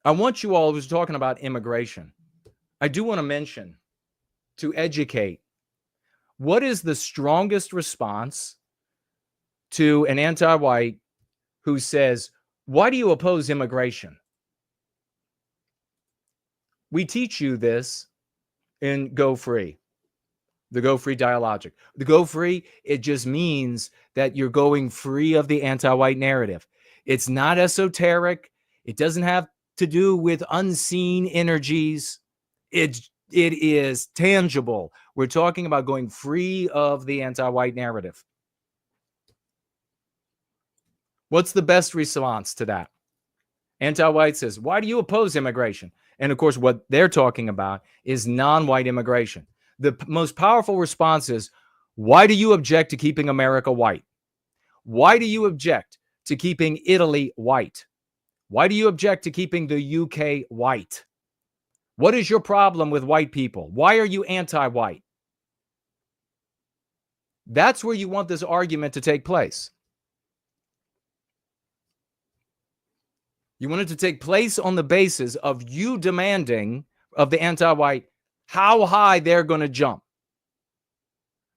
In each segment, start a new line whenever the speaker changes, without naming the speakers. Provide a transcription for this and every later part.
I want you all, who's talking about immigration, I do want to mention, to educate, what is the strongest response to an anti-white who says, why do you oppose immigration? We teach you this in Go Free, the Go Free dialogic. The Go Free, it just means that you're going free of the anti-white narrative. It's not esoteric. It doesn't have to do with unseen energies. It is tangible. We're talking about going free of the anti-white narrative. What's the best response to that? Anti-white says, why do you oppose immigration? And of course, what they're talking about is non-white immigration. The most powerful response is, why do you object to keeping America white? Why do you object to keeping Italy white? Why do you object to keeping the UK white? What is your problem with white people? Why are you anti-white? That's where you want this argument to take place. You want it to take place on the basis of you demanding of the anti-white how high they're going to jump.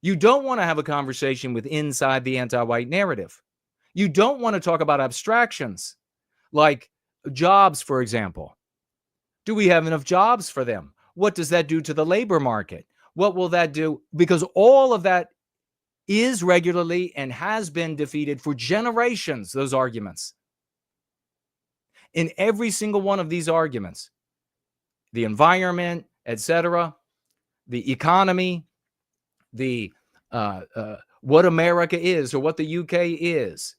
You don't want to have a conversation with inside the anti-white narrative. You don't want to talk about abstractions like jobs, for example. Do we have enough jobs for them? What does that do to the labor market? What will that do? Because all of that is regularly and has been defeated for generations, those arguments. In every single one of these arguments, the environment, etc., the economy, the what America is or what the UK is,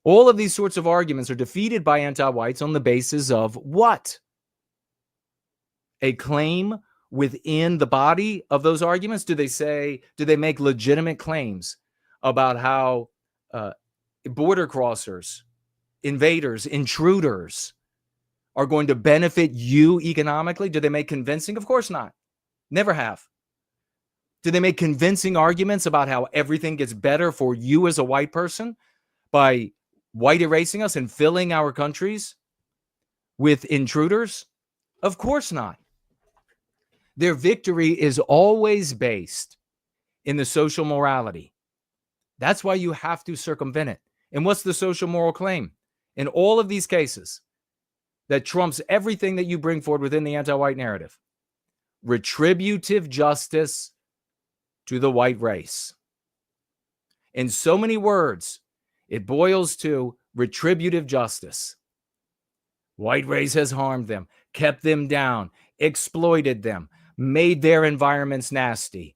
all of these sorts of arguments are defeated by anti-whites on the basis of what? A claim within the body of those arguments? Do they make legitimate claims about how border crossers, invaders, intruders are going to benefit you economically? Do they make convincing? Of course not. Never have. Do they make convincing arguments about how everything gets better for you as a white person by white erasing us and filling our countries with intruders? Of course not. Their victory is always based in the social morality. That's why you have to circumvent it. And what's the social moral claim? In all of these cases that trumps everything that you bring forward within the anti-white narrative: retributive justice to the white race. In so many words, it boils to retributive justice. White race has harmed them, kept them down, exploited them, made their environments nasty.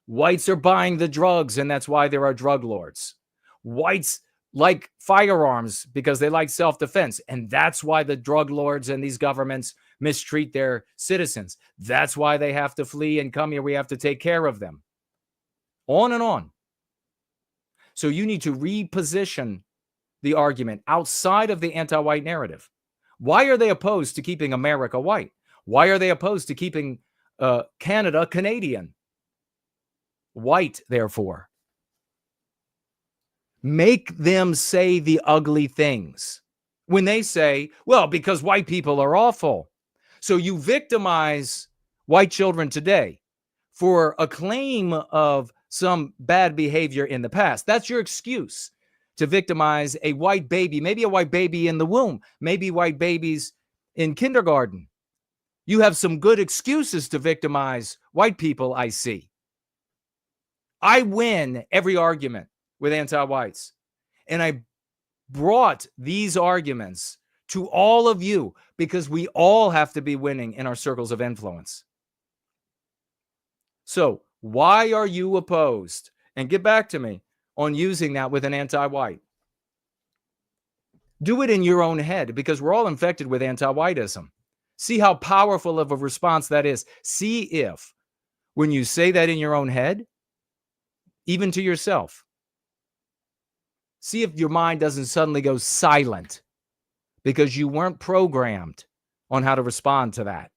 Whites are buying the drugs, and that's why there are drug lords. Whites like firearms because they like self-defense, and that's why the drug lords and these governments mistreat their citizens. That's why they have to flee and come here. We have to take care of them. On and on. So you need to reposition the argument outside of the anti-white narrative. Why are they opposed to keeping America white? Why are they opposed to keeping Canada Canadian? White, therefore. Make them say the ugly things. When they say, well, because white people are awful. So you victimize white children today for a claim of some bad behavior in the past. That's your excuse to victimize a white baby, maybe a white baby in the womb, maybe white babies in kindergarten. You have some good excuses to victimize white people, I see. I win every argument with anti-whites. And I brought these arguments to all of you because we all have to be winning in our circles of influence. So why are you opposed? And get back to me on using that with an anti-white. Do it in your own head, because we're all infected with anti-whiteism. See how powerful of a response that is. See if, when you say that in your own head, even to yourself, see if your mind doesn't suddenly go silent because you weren't programmed on how to respond to that.